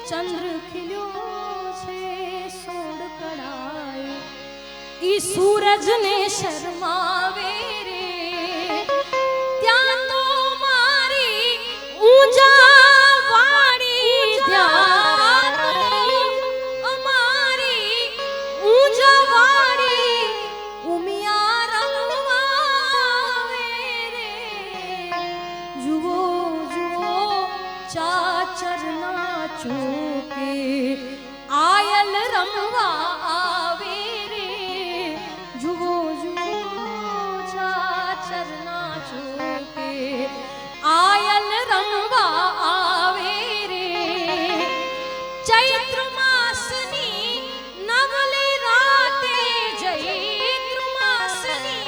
चंद्र खिल्यो छे सोड कड़ाए ई सूरज ने शर्मावे रे त्या तो मारी ऊंजा वाड़ी ध्यान अमारी ऊंजा वाड़ी उमिया रंगवावे रे जुओ जुओ चाचर नाचो के आयल रंगवा आवे रे जुओ जुओ चाचर नाचो के आयल रंगवा आवे रे चैत्र मासनी नवली राते चैत्र मासनी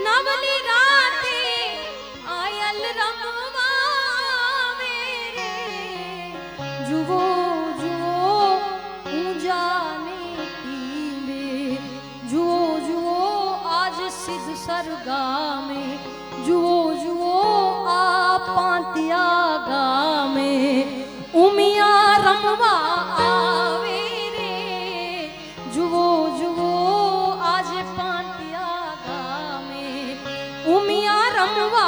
नवली राते आयल रंगवा आवे रे जुओ जुओ ऊंजा ने टीमे जुओ जुओ आज सिद्ध सरगा में जुओ जुओ आ पांतिया गामे उमिया रंगवा आवे रे जुओ जुओ आज पांतिया गामे उमिया रंगवा